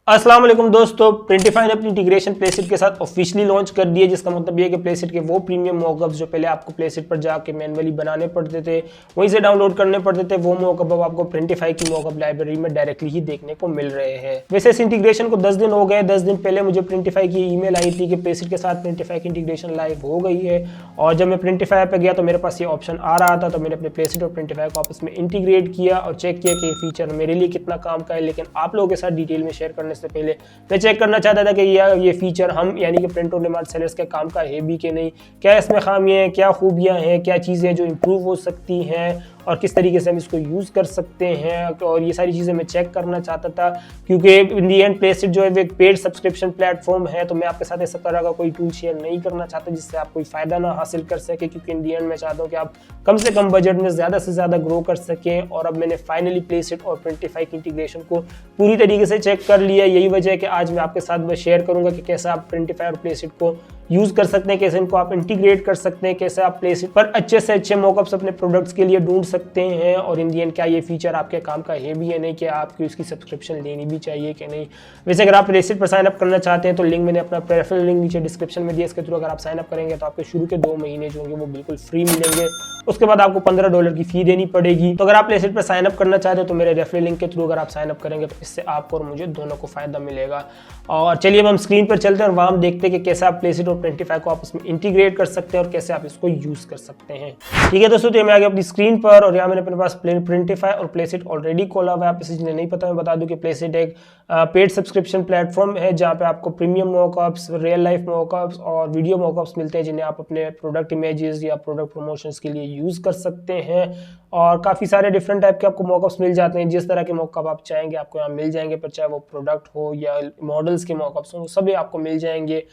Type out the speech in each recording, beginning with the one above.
अस्सलाम वालेकुम दोस्तों, प्रिंटिफाई ने अपनी इंटीग्रेशन प्लेसिट के साथ ऑफिशियली लॉन्च कर दी है, जिसका मतलब ये है कि प्लेसिट के वो प्रीमियम मॉकअप्स जो पहले आपको प्लेसिट पर जाके मैनुअली बनाने पड़ते थे, वहीं से डाउनलोड करने पड़ते थे, वो मॉकअप अब आपको प्रिंटिफाई की मॉकअप लाइब्रेरी में डायरेक्टली ही देखने को मिल रहे हैं। वैसे इस इंटीग्रेशन को 10 दिन हो गए। 10 दिन पहले मुझे प्रिंटिफाई की ईमेल आई थी कि प्लेसिट के साथ प्रिंटिफाई की इंटीग्रेशन लाइव हो गई है, और जब मैं प्रिंटिफाई पे गया तो मेरे पास ये ऑप्शन आ रहा था, तो मैंने अपने प्लेसिट और प्रिंटिफाई को आपस में इंटीग्रेट किया और चेक किया कि ये फीचर मेरे लिए कितना काम का है। लेकिन आप लोगों के साथ डिटेल में शेयर करने से पहले मैं चेक करना चाहता था कि ये फीचर हम यानी कि प्रिंट ऑन डिमांड सेलर्स के काम का है भी कि नहीं, क्या इसमें खामियां हैं, क्या खूबियां हैं, क्या चीज़ें जो इम्प्रूव हो सकती हैं और किस तरीके से हम इसको यूज़ कर सकते हैं। और ये सारी चीज़ें मैं चेक करना चाहता था, क्योंकि इन दी एंड प्लेसिट जो है वो एक पेड सब्सक्रिप्शन प्लेटफॉर्म है, तो मैं आपके साथ इस तरह का कोई टूल शेयर नहीं करना चाहता जिससे आप कोई फ़ायदा ना हासिल कर सके, क्योंकि इन दी एंड मैं चाहता हूँ कि आप कम से कम बजट में ज़्यादा से ज़्यादा ग्रो कर सकें। और अब मैंने फाइनली प्लेसिट और प्रिंटिफाई की इंटीग्रेशन को पूरी तरीके से चेक कर लिया। यही वजह है कि आज मैं आपके साथ शेयर करूंगा कि कैसे आप प्रिंटिफाई और प्लेसिट को यूज कर सकते हैं, कैसे इनको आप इंटीग्रेट कर सकते हैं, कैसे आप प्लेसिट पर अच्छे से अच्छे मॉकअप्स अपने प्रोडक्ट्स के लिए ढूंढ सकते हैं, और इन दी एंड क्या ये फीचर आपके काम का है भी या नहीं, कि आपको इसकी सब्सक्रिप्शन लेनी भी चाहिए कि नहीं। वैसे अगर आप प्लेसिट पर साइन अप करना चाहते हैं तो लिंक मैंने अपना रेफरल लिंक नीचे डिस्क्रिप्शन में दिया, इसके थ्रू अगर आप साइन अप करेंगे तो आपके शुरू के 2 महीने जो होंगे वो बिल्कुल फ्री मिलेंगे। उसके बाद आपको $15 की फी देनी पड़ेगी। तो अगर आप प्लेसिट पर साइन अप करना चाहते हो तो मेरे रेफरल लिंक के थ्रू अगर आप साइन अप करेंगे तो इससे आपको और मुझे दोनों को फायदा मिलेगा। और चलिए अब हम स्क्रीन पर चलते हैं और वहां हम देखते हैं कि कैसे आप प्लेसिट और प्रिंटिफाई को आपस में इंटीग्रेट कर सकते हैं और कैसे आप इसको यूज कर सकते हैं। ठीक है दोस्तों, तो मैं आ गया अपनी स्क्रीन पर और यहाँ मैंने अपने पास प्रिंटिफाई और प्लेसिट ऑलरेडी खोला हुआ है। आप इसे जिन्हें नहीं पता मैं बता दूं कि प्लेसिट एक पेड सब्सक्रिप्शन प्लेटफॉर्म है, जहाँ पे आपको premium mockups, real life mockups और वीडियो मॉकअप्स मिलते हैं, जिन्हें आप अपने प्रोडक्ट इमेजेस या प्रोडक्ट प्रमोशंस के लिए यूज कर सकते हैं। और काफ़ी सारे डिफरेंट टाइप के आपको मॉकअप्स मिल जाते हैं। जिस तरह के मॉकअप आप चाहेंगे आपको यहाँ मिल जाएंगे, पर चाहे वो प्रोडक्ट हो या मॉडल्स के मॉकअप्स हो, सभी आपको मिल जाएंगे।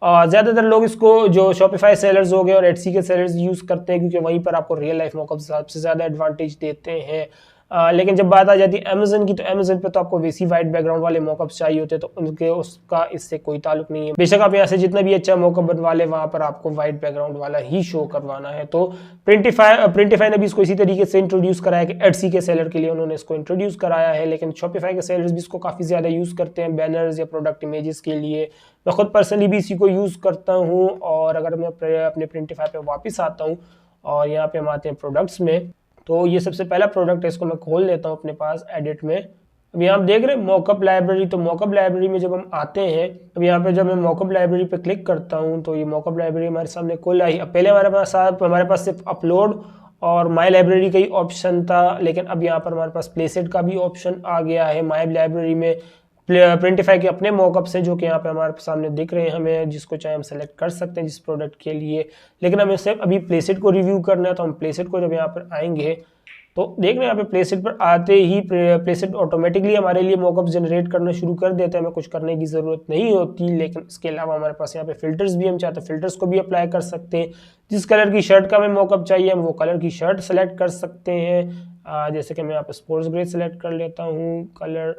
ज़्यादातर लोग इसको जो शॉपिफाई सेलर्स हो गए और एटसी के सेलर्स यूज़ करते हैं, क्योंकि वहीं पर आपको रियल लाइफ मॉकअप सबसे ज़्यादा एडवांटेज देते हैं। लेकिन जब बात आ जाती है अमेजन की, तो अमेजन पे तो आपको वैसी वाइट बैकग्राउंड वाले मॉकअप्स चाहिए होते हैं, तो उनके उसका इससे कोई ताल्लुक नहीं है। बेशक आप यहाँ से जितना भी अच्छा मॉकअप बनवा ले, वहाँ पर आपको वाइट बैकग्राउंड वाला ही शो करवाना है। तो प्रिंटिफाई ने भी इसको इसी तरीके से इंट्रोड्यूस कराया कि एटसी के सेलर के लिए उन्होंने इसको इंट्रोड्यूस कराया है, लेकिन शॉपिफाई के सेलर्स भी इसको काफ़ी ज़्यादा यूज़ करते हैं बैनर्स या प्रोडक्ट इमेजेस के लिए। मैं खुद पर्सनली भी इसी को यूज़ करता हूँ। और अगर मैं अपने प्रिंटिफाई पे वापस आता हूँ और यहाँ पे हम आते हैं प्रोडक्ट्स में, तो ये सबसे पहला प्रोडक्ट है, इसको मैं खोल लेता हूँ अपने पास एडिट में। अब यहाँ आप देख रहे हैं मॉकअप लाइब्रेरी। तो मॉकअप लाइब्रेरी में जब हम आते हैं, अब यहाँ पे जब मैं मॉकअप लाइब्रेरी पे क्लिक करता हूँ तो ये मॉकअप लाइब्रेरी हमारे सामने खुल आई। अब पहले हमारे पास सिर्फ अपलोड और माई लाइब्रेरी का ही ऑप्शन था, लेकिन अब यहाँ पर हमारे पास प्लेसिट का भी ऑप्शन आ गया है। माई लाइब्रेरी में प्रिंटिफाई के अपने मॉकअप्स हैं जो कि यहाँ पे हमारे सामने दिख रहे हैं, हमें जिसको चाहे हम सेलेक्ट कर सकते हैं जिस प्रोडक्ट के लिए। लेकिन हमें सिर्फ अभी प्लेसिट को रिव्यू करना है, तो हम प्लेसिट को जब यहाँ पर आएंगे तो देख रहे हैं यहाँ पे प्लेसिट पर आते ही प्लेसिट ऑटोमेटिकली हमारे लिए मॉकअप जनरेट करना शुरू कर देते हैं, हमें कुछ करने की ज़रूरत नहीं होती। लेकिन इसके अलावा हमारे पास यहाँ पे फिल्टर्स भी, हम चाहते हैं फिल्टर्स को भी अप्लाई कर सकते हैं। जिस कलर की शर्ट का हमें मॉकअप चाहिए हम वो कलर की शर्ट सेलेक्ट कर सकते हैं। जैसे कि मैं यहाँ पे स्पोर्ट्स ग्रे सेलेक्ट कर लेता हूँ कलर,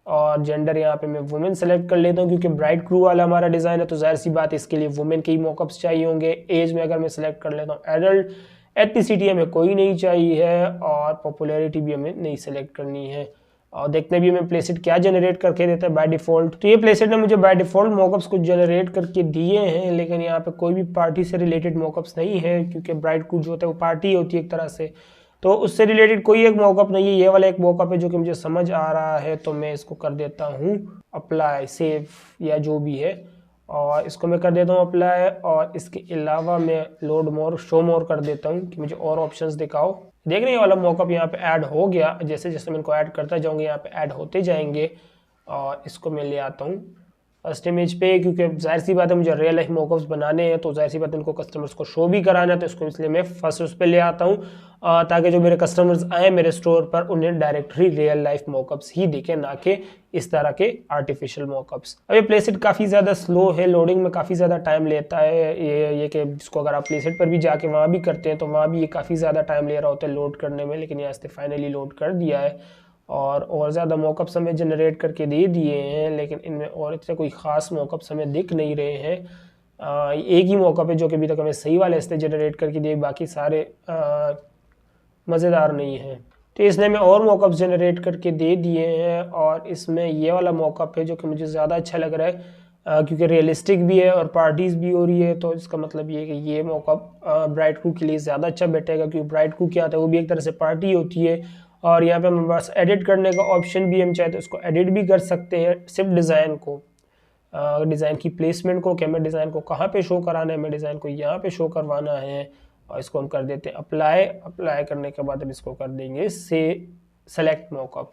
और जेंडर यहाँ पे मैं वुमेन सेलेक्ट कर लेता हूँ, क्योंकि ब्राइट क्रू वाला हमारा डिज़ाइन है, तो जाहिर सी बात है इसके लिए वुमेन के ही मॉकअप्स चाहिए होंगे। एज में अगर मैं सेलेक्ट कर लेता हूँ एडल्ट, एथनिसिटी हमें कोई नहीं चाहिए है, और पॉपुलैरिटी भी हमें नहीं सेलेक्ट करनी है। और देखते भी हमें प्लेसिट क्या जनरेट करके देता है बाय डिफ़ॉल्ट। तो ये प्लेसिट ने मुझे बाय डिफ़ॉल्ट मॉकअप्स कुछ जनरेट करके दिए हैं, लेकिन यहाँ पे कोई भी पार्टी से रिलेटेड मॉकअप्स नहीं है, क्योंकि ब्राइट क्रू जो होता है वो पार्टी होती है एक तरह से, तो उससे रिलेटेड कोई एक मॉकअप नहीं है। ये वाला एक मॉकअप है जो कि मुझे समझ आ रहा है, तो मैं इसको कर देता हूँ अप्लाई, सेव या जो भी है, और इसको मैं कर देता हूँ अप्लाई। और इसके अलावा मैं लोड मोर, शो मोर कर देता हूँ कि मुझे और ऑप्शंस दिखाओ। देख रहे हैं ये वाला मॉकअप यहाँ पे ऐड हो गया। जैसे जैसे मैं इनको ऐड करता जाऊँगा यहाँ पे ऐड होते जाएंगे, और इसको मैं ले आता हूँ फर्स्ट इमेज पे, क्योंकि जाहिर सी बात है मुझे रियल लाइफ मॉकअप्स बनाने हैं, तो जाहिर सी बात है उनको कस्टमर्स को शो भी कराना है, तो इसको इसलिए मैं फर्स्ट उस पर ले आता हूँ, ताकि जो मेरे कस्टमर्स आए मेरे स्टोर पर उन्हें डायरेक्टली रियल लाइफ मॉकअप्स ही दिखे, ना कि इस तरह के आर्टिफिशियल मॉकअप्स। अब ये प्लेसिट काफ़ी ज़्यादा स्लो है, लोडिंग में काफ़ी ज़्यादा टाइम लेता है। ये कि जिसको अगर आप प्लेसिट पर भी जाके वहाँ भी करते हैं तो वहाँ भी ये काफ़ी ज़्यादा टाइम ले रहा होता है लोड करने में, लेकिन यहाँ से फाइनली लोड कर दिया है और ज़्यादा मॉकअप्स हमें जनरेट करके दे दिए हैं, लेकिन इनमें और इतने कोई ख़ास मॉकअप्स हमें दिख नहीं रहे हैं। एक ही मॉकअप है जो कि अभी तक हमें सही वाले इसने जनरेट करके दिए, बाकी सारे मज़ेदार नहीं हैं। तो इसने हमें और मॉकअप्स जनरेट करके दे दिए हैं, और इसमें ये वाला मॉकअप है जो कि मुझे ज़्यादा अच्छा लग रहा है क्योंकि रियलिस्टिक भी है और पार्टीज भी हो रही है। तो इसका मतलब ये है कि ये मॉकअप ब्राइड क्रू के लिए ज़्यादा अच्छा बैठेगा, क्योंकि ब्राइड क्रू क्या होता है, वो भी एक तरह से पार्टी होती है। और यहाँ पे हमारे पास एडिट करने का ऑप्शन भी, हम चाहे तो इसको एडिट भी कर सकते हैं, सिर्फ डिज़ाइन को, डिज़ाइन की प्लेसमेंट को, कि हमें डिज़ाइन को कहाँ पे शो कराना है, हमें डिज़ाइन को यहाँ पे शो करवाना है। और इसको हम कर देते हैं अप्लाई। अप्लाई करने के बाद हम इसको कर देंगे से सेलेक्ट मॉकअप,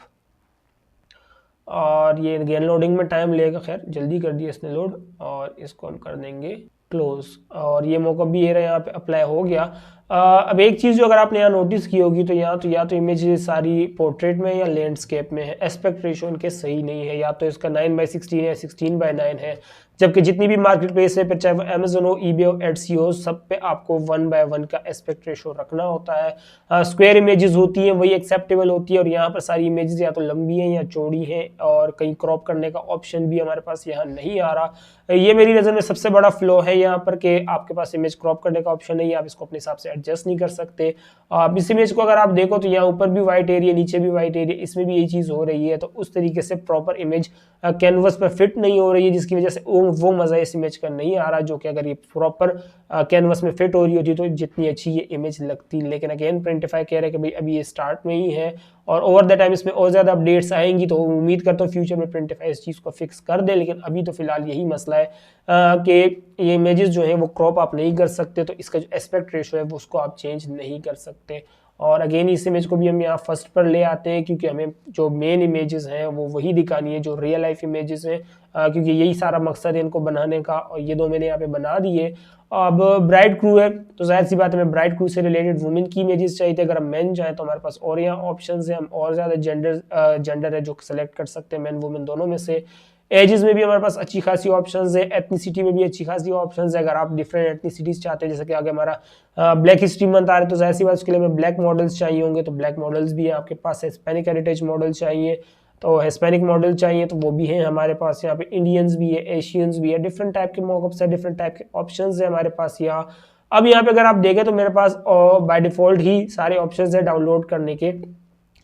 और ये गेन लोडिंग में टाइम लेगा, खैर जल्दी कर दिया इसने लोड, और इसको हम कर देंगे क्लोज। और ये मॉकअप भी ये रहा, यहाँ पे अप्लाई हो गया। अब एक चीज़ जो अगर आपने यहाँ नोटिस की होगी, तो यहाँ तो या तो इमेज सारी पोर्ट्रेट में या लैंडस्केप में है, एस्पेक्ट रेशियो इनके सही नहीं है, या तो इसका 9:16 है, 16:9 है, जबकि जितनी भी मार्केट प्लेस है, फिर चाहे वो अमेजोन हो, ईबे हो, एडसी हो, सब पे आपको 1:1 का एस्पेक्ट रेशियो रखना होता है। स्क्वायर इमेजेस होती हैं वही एक्सेप्टेबल होती है, और यहाँ पर सारी इमेजेस या तो लंबी हैं या चौड़ी हैं, और कहीं क्रॉप करने का ऑप्शन भी हमारे पास यहाँ नहीं आ रहा। ये मेरी नज़र में सबसे बड़ा फ्लॉ है यहाँ पर, कि आपके पास इमेज क्रॉप करने का ऑप्शन नहीं है, आप इसको अपने हिसाब से एडजस्ट नहीं कर सकते। आप इस इमेज को अगर आप देखो तो यहाँ ऊपर भी वाइट एरिया, नीचे भी वाइट एरिया, इसमें भी यही चीज़ हो रही है। तो उस तरीके से प्रॉपर इमेज कैनवस पर फिट नहीं हो रही है, जिसकी वजह से वो मज़ा इस इमेज का नहीं आ रहा, जो कि अगर ये प्रॉपर कैनवस में फिट हो रही होती तो जितनी अच्छी ये इमेज लगती। लेकिन अगेन प्रिंटिफाई कह रहे हैं कि भाई अभी ये स्टार्ट में ही है, और ओवर द टाइम इसमें और ज़्यादा अपडेट्स आएंगी, तो उम्मीद करता हूँ फ्यूचर में प्रिंटिफाई इस चीज़ को फिक्स कर दे। लेकिन अभी तो फिलहाल यही मसला है कि ये इमेजेस जो है वो क्रॉप आप नहीं कर सकते, तो इसका जो एस्पेक्ट रेशो है वो उसको आप चेंज नहीं कर सकते। और अगेन इस इमेज को भी हम यहाँ फर्स्ट पर ले आते हैं, क्योंकि हमें जो मेन इमेजेस हैं वो वही दिखानी है जो रियल लाइफ इमेजेस हैं, क्योंकि यही सारा मकसद है इनको बनाने का। और ये दो मैंने यहाँ पे बना दिए। अब ब्राइड क्रू है, तो जाहिर सी बात है हमें ब्राइड क्रू से रिलेटेड वुमेन की इमेजेस चाहिए थे। अगर हम मैन चाहें तो हमारे पास और यहाँ ऑप्शन है, हम और ज़्यादा जेंडर है जो सेलेक्ट कर सकते हैं, मैन वुमेन दोनों में से। एजेस में भी हमारे पास अच्छी खासी ऑप्शंस है, एथनिसिटी में भी अच्छी खासी ऑप्शंस है। अगर आप डिफरेंट एथनिसिटीज चाहते हैं, जैसे कि आगे हमारा ब्लैक हिस्ट्री मंथ आ रहा है, तो जाहिर सी बात उसके लिए हमें ब्लैक मॉडल्स चाहिए होंगे, तो ब्लैक मॉडल्स भी है आपके पास। हिस्पैनिक हेरिटेज मॉडल चाहिए तो हिस्पैनिक मॉडल चाहिए, तो वो भी हैं हमारे पास। यहाँ पे इंडियंस भी है, एशियंस भी है, डिफरेंट टाइप के मॉकअप्स है, डिफरेंट टाइप के ऑप्शंस है हमारे पास यहाँ। अब यहाँ पे अगर आप देखें तो मेरे पास बाय डिफॉल्ट ही सारे ऑप्शंस है डाउनलोड करने के,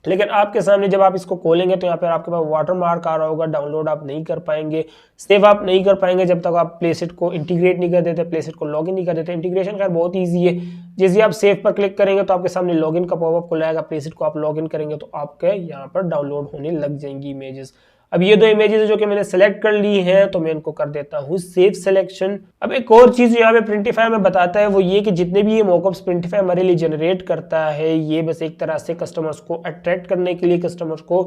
लेकिन आपके सामने जब आप इसको खोलेंगे तो यहाँ पर आपके पास वाटर मार्क आ रहा होगा, डाउनलोड आप नहीं कर पाएंगे, सेव आप नहीं कर पाएंगे जब तक आप प्लेसेट को इंटीग्रेट नहीं कर देते, प्लेसेट को लॉगिन नहीं कर देते। इंटीग्रेशन खैर बहुत ईजी है, जैसे आप सेव पर क्लिक करेंगे तो आपके सामने लॉगिन का पॉपअप खुला आएगा, प्लेसेट को आप लॉगिन करेंगे तो आपके यहाँ पर डाउनलोड होने लग जाएंगी इमेजेस। अब ये दो इमेजेस जो कि मैंने सेलेक्ट कर ली हैं, तो मैं इनको कर देता हूँ सेव सिलेक्शन। अब एक और चीज यहाँ पे प्रिंटिफाई में बताता है वो ये कि जितने भी ये मॉकअप्स प्रिंटिफाई हमारे लिए जनरेट करता है, ये बस एक तरह से कस्टमर्स को अट्रैक्ट करने के लिए, कस्टमर्स को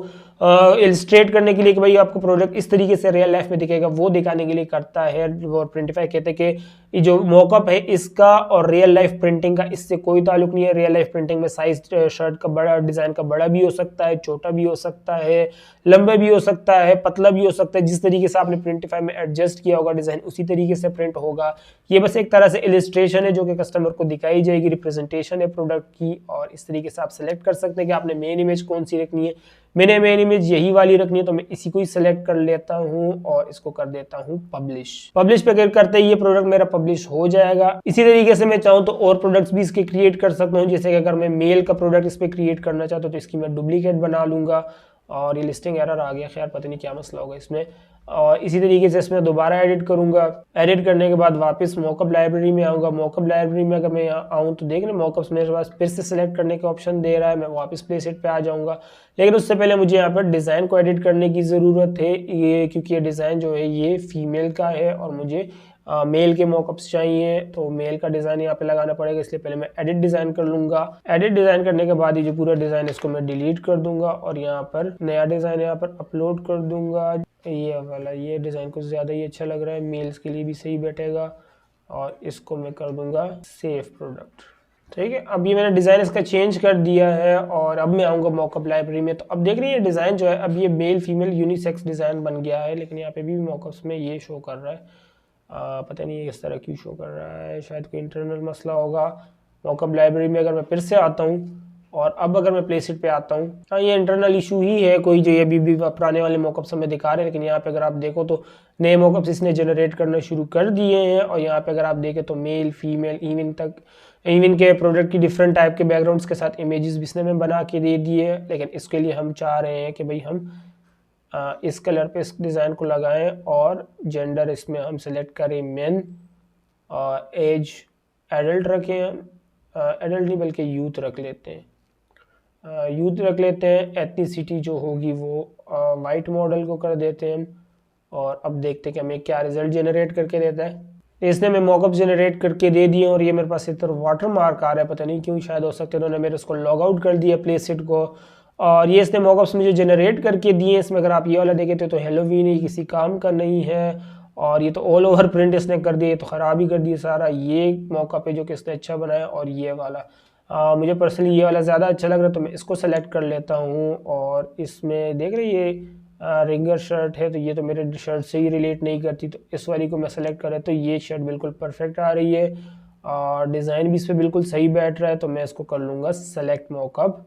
इलस्ट्रेट करने के लिए कि भाई आपको प्रोडक्ट इस तरीके से रियल लाइफ में दिखेगा, वो दिखाने के लिए करता है। और प्रिंटिफाई कहते हैं कि ये जो मॉकअप है इसका और रियल लाइफ प्रिंटिंग का इससे कोई ताल्लुक नहीं है। रियल लाइफ प्रिंटिंग में साइज शर्ट का बड़ा, डिजाइन का बड़ा भी हो सकता है, छोटा भी हो सकता है, लंबे भी हो सकता है, पतला भी हो सकता है। जिस तरीके से आपने प्रिंटिफाई में एडजस्ट किया होगा डिजाइन, उसी तरीके से प्रिंट होगा। ये बस एक तरह से इलिस्ट्रेशन है जो कि कस्टमर को दिखाई जाएगी, रिप्रेजेंटेशन है प्रोडक्ट की। और इस तरीके से आप सेलेक्ट कर सकते हैं कि आपने मेन इमेज कौन सी रखनी है। मैंने मेन इमेज यही वाली रखनी है, तो मैं इसी को ही सिलेक्ट कर लेता हूँ और इसको कर देता हूँ पब्लिश। पब्लिश पे क्लिक करते ही ये प्रोडक्ट मेरा पब्लिश हो जाएगा। इसी तरीके से मैं चाहूँ तो और प्रोडक्ट्स भी इसके क्रिएट कर सकता हूँ, जैसे कि अगर मैं मेल का प्रोडक्ट इस पर क्रिएट करना चाहता हूँ तो इसकी मैं डुप्लीकेट बना लूंगा। और ये लिस्टिंग एरर आ गया, खैर पता नहीं क्या मसला होगा इसमें। और इसी तरीके से इसमें दोबारा एडिट करूंगा। एडिट करने के बाद वापस मॉकअप लाइब्रेरी में आऊँगा। मॉकअप लाइब्रेरी में अगर मैं आऊँ तो देख लें मॉकअप्स मेरे पास फिर से सिलेक्ट करने का ऑप्शन दे रहा है, मैं वापस प्लेसेट पे आ जाऊँगा। लेकिन उससे पहले मुझे यहाँ पर डिज़ाइन को एडिट करने की ज़रूरत है, ये क्योंकि ये डिज़ाइन जो है ये फीमेल का है और मुझे मेल के मॉकअप्स चाहिए, तो मेल का डिज़ाइन यहाँ पे लगाना पड़ेगा। इसलिए पहले मैं एडिट डिज़ाइन कर लूँगा। एडिट डिज़ाइन करने के बाद ये जो पूरा डिज़ाइन इसको मैं डिलीट कर दूंगा और यहाँ पर नया डिज़ाइन यहाँ पर अपलोड कर दूंगा। ये वाला, ये डिज़ाइन कुछ ज़्यादा ही अच्छा लग रहा है, मेल्स के लिए भी सही बैठेगा। और इसको मैं कर दूंगा सेव प्रोडक्ट। ठीक है, अब ये मैंने डिज़ाइन इसका चेंज कर दिया है और अब मैं आऊँगा मॉकअप लाइब्रेरी में। तो अब देख रही है डिज़ाइन जो है अब ये मेल फीमेल यूनिसेक्स डिज़ाइन बन गया है, लेकिन यहाँ पे भी मॉकअप्स में ये शो कर रहा है। पता नहीं इस तरह क्यों शो कर रहा है, शायद कोई इंटरनल मसला होगा। मॉकअप लाइब्रेरी में अगर मैं फिर से आता हूँ और अब अगर मैं प्लेसिट पे आता हूँ, हाँ ये इंटरनल इशू ही है कोई, जो ये अभी भी पुराने वाले मॉकअप्स हमें दिखा रहे हैं, लेकिन यहाँ पे अगर आप देखो तो नए मॉकअप्स इसने जनरेट करना शुरू कर दिए हैं। और यहाँ पे अगर आप देखें तो मेल फीमेल इवन के प्रोडक्ट की डिफरेंट टाइप के बैकग्राउंड्स के साथ इमेजेस भी इसने हमें बना के दे दिए है। लेकिन इसके लिए हम चाह रहे हैं कि भाई हम इस कलर पे इस डिज़ाइन को लगाएं और जेंडर इसमें हम सेलेक्ट करें मेन, और एज एडल्ट रखें, एडल्ट नहीं बल्कि यूथ रख लेते हैं, यूथ रख लेते हैं। एथनिसिटी जो होगी वो वाइट मॉडल को कर देते हैं हम। और अब देखते हैं कि हमें क्या रिजल्ट जनरेट करके देता है। इसने हमें मॉकअप जनरेट करके दे दिए और ये मेरे पास इधर वाटर मार्क आ रहा है, पता नहीं क्यों, शायद हो सकता है उन्होंने मेरे उसको लॉग आउट कर दिया प्लेसिट को। और ये इसने मॉकअप्स मुझे जनरेट करके दिए। इसमें अगर आप ये वाला देखें तो हेलोवीन ही किसी काम का नहीं है, और ये तो ऑल ओवर प्रिंट इसने कर दिए, तो ख़राब ही कर दिया सारा। ये मॉकअप है जो कि इसने अच्छा बनाया, और ये वाला मुझे पर्सनली ये वाला ज़्यादा अच्छा लग रहा है, तो मैं इसको सेलेक्ट कर लेता हूँ। और इसमें देख रही है रिंगर शर्ट है, तो ये तो मेरे शर्ट से ही रिलेट नहीं करती, तो इस वाली को मैं सेलेक्ट कर रहा तो ये शर्ट बिल्कुल परफेक्ट आ रही है और डिज़ाइन भी इस पर बिल्कुल सही बैठ रहा है। तो मैं इसको कर लूँगा सेलेक्ट मॉकअप।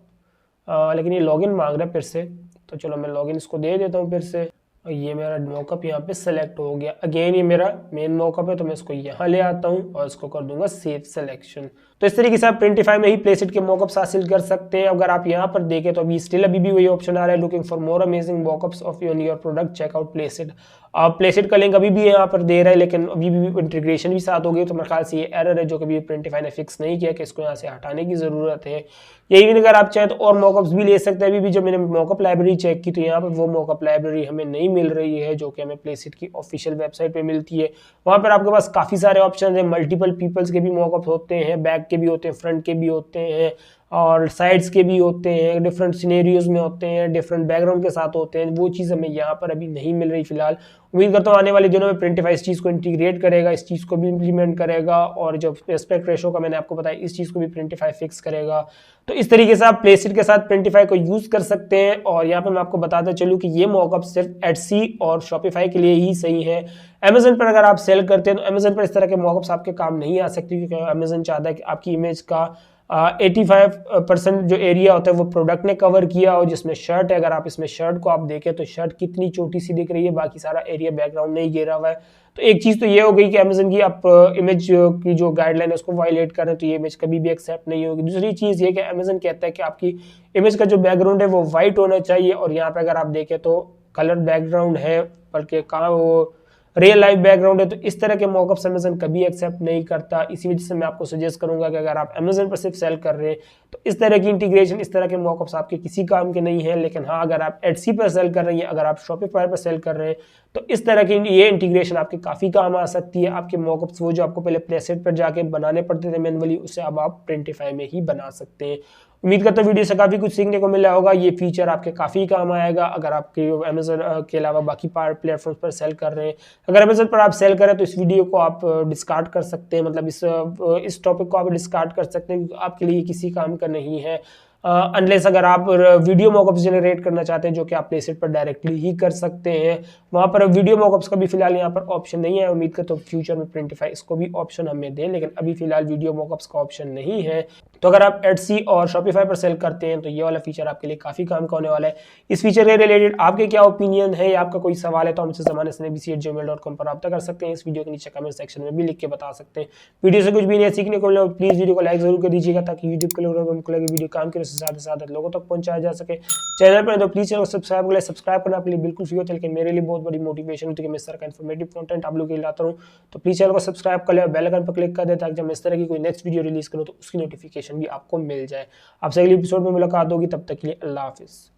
लेकिन ये लॉगिन मांग रहा है फिर से, तो चलो मैं लॉगिन इसको दे देता हूँ फिर से। और ये मेरा मॉकअप यहाँ पे सेलेक्ट हो गया। अगेन ये मेरा मेन मॉकअप है, तो मैं इसको यहाँ ले आता हूँ और इसको कर दूंगा सेव सिलेक्शन। तो इस तरीके से आप प्रिंटिफाई में ही प्लेसिट के मॉकअप्स हासिल कर सकते हैं। अगर आप यहाँ पर देखें तो अभी भी वही ऑप्शन आ रहा है, looking for more amazing mockups of your product check out Placeit. आप प्लेसिट का लिंक अभी भी यहाँ पर दे रहा है, लेकिन अभी भी इंटीग्रेशन भी साथ हो गई, तो मेरे ख्याल से ये एरर है जो कभी प्रिंटिफाई ने फिक्स नहीं किया कि इसको यहाँ से हटाने की ज़रूरत है। यही भी अगर आप चाहें तो और मॉकअप्स भी ले सकते हैं। अभी भी जब मैंने मॉकअप लाइब्रेरी चेक की तो यहाँ पर वो मॉकअप लाइब्रेरी हमें नहीं मिल रही है जो कि हमें प्लेसिट की ऑफिशियल वेबसाइट पे मिलती है। वहाँ पर आपके पास काफ़ी सारे ऑप्शन हैं, मल्टीपल पीपल्स के भी मॉकअप्स होते हैं, बैक के भी होते हैं, फ्रंट के भी होते हैं, और साइड्स के भी होते हैं, डिफरेंट सिनेरियोज में होते हैं, डिफरेंट बैकग्राउंड के साथ होते हैं। वो चीज़ हमें यहाँ पर अभी नहीं मिल रही फिलहाल। उम्मीद करता हूँ आने वाले दिनों में प्रिंटिफाई इस चीज़ को इंटीग्रेट करेगा, इस चीज़ को भी इम्प्लीमेंट करेगा, और जो एस्पेक्ट रेशो का मैंने आपको बताया इस चीज़ को भी प्रिंटिफाई फिक्स करेगा। तो इस तरीके से आप प्लेसिट के साथ प्रिंटिफाई को यूज़ कर सकते हैं। और यहाँ पर मैं आपको बताता चलूँ कि ये मॉकअप सिर्फ एटसी और शॉपिफाई के लिए ही सही है। अमेजन पर अगर आप सेल करते हैं तो अमेजन पर इस तरह के मॉकअप्स आपके काम नहीं आ सकते, क्योंकि अमेजन चाहता है कि आपकी इमेज का 85% जो एरिया होता है वो प्रोडक्ट ने कवर किया हो, जिसमें शर्ट है। अगर आप इसमें शर्ट को आप देखें तो शर्ट कितनी छोटी सी दिख रही है, बाकी सारा एरिया बैकग्राउंड नहीं घेरा हुआ है। तो एक चीज़ तो ये हो गई कि अमेजन की आप इमेज की जो गाइडलाइन है उसको वायलेट करें तो ये इमेज कभी भी एक्सेप्ट नहीं होगी। दूसरी चीज़ ये कि अमेजन कहता है कि आपकी इमेज का जो बैकग्राउंड है वो वाइट होना चाहिए, और यहाँ पे अगर आप देखें तो कलर बैकग्राउंड है, बल्कि कहाँ वो रियल लाइफ बैकग्राउंड है। तो इस तरह के मॉकअप्स अमेजन कभी एक्सेप्ट नहीं करता। इसी वजह से मैं आपको सजेस्ट करूंगा कि अगर आप अमेजन पर सिर्फ सेल कर रहे हैं तो इस तरह की इंटीग्रेशन, इस तरह के मॉकअप्स आपके किसी काम के नहीं है। लेकिन हाँ, अगर आप एटसी पर सेल कर रहे हैं, अगर आप शॉपिफाई पर सेल कर रहे हैं, तो इस तरह की ये इंटीग्रेशन आपके काफ़ी काम आ सकती है। आपके मॉकअप्स वो जो आपको पहले प्लेसेट पर जाके बनाने पड़ते थे मैनुअली, उसे अब आप प्रिंटिफाई में ही बना सकते हैं। उम्मीद करता हूँ वीडियो से काफ़ी कुछ सीखने को मिला होगा। ये फीचर आपके काफ़ी काम आएगा अगर आपके अमेजन के अलावा बाकी प्लेटफॉर्म पर सेल कर रहे हैं। अगर अमेजन पर आप सेल करें तो इस वीडियो को आप डिस्कार्ड कर सकते हैं, मतलब इस टॉपिक को आप डिस्कार्ड कर सकते हैं, क्योंकि आपके लिए किसी काम का नहीं है। अनलेस अगर आप वीडियो मॉकअप्स जनरेट करना चाहते हैं, जो कि आप प्लेसिट पर डायरेक्टली ही कर सकते हैं। वहाँ पर वीडियो मॉकअप्स का भी फिलहाल यहाँ पर ऑप्शन नहीं है। उम्मीद करता हूँ फ्यूचर में प्रिंटिफाई इसको भी ऑप्शन हमें दें, लेकिन अभी फिलहाल वीडियो मॉकअप्स का ऑप्शन नहीं है। तो अगर आप एटसी और शॉपिफाई पर सेल करते हैं तो ये वाला फीचर आपके लिए काफ़ी काम का होने वाला है। इस फीचर के रिलेटेड आपके क्या ओपिनियन है या आपका कोई सवाल है तो हमसे ज़माने@gmail.com पर रब्ता कर सकते हैं। इस वीडियो के नीचे कमेंट सेक्शन में भी लिख के बता सकते हैं। वीडियो से कुछ भी नहीं सीखने को मिला, प्लीज़ वीडियो को लाइक जरूर कर दीजिएगा, ताकि यूट्यूब के लोगों लगे वीडियो काम के साथ लोगों तक पहुंचाया जा सके। चैनल पर तो प्लीज़ चैनल को सब्सक्राइब करना आपके लिए बिल्कुल फ्री होता है, लेकिन मेरे लिए बहुत बड़ी मोटिवेशन होती है कि मैं इस तरह का इन्फॉर्मेटिव कंटेंट आप लोगों के लिए लाता हूँ। तो प्लीज़ चैनल को सब्सक्राइब कर ले और बेल आइकन पर क्लिक कर दे, ताकि जब मैं इस तरह की कोई नेक्स्ट वीडियो रिलीज करूँ तो उसकी नोटिफिकेशन भी आपको मिल जाए। आपसे अगले एपिसोड में मुलाकात होगी, तब तक के लिए अल्लाह हाफिज़।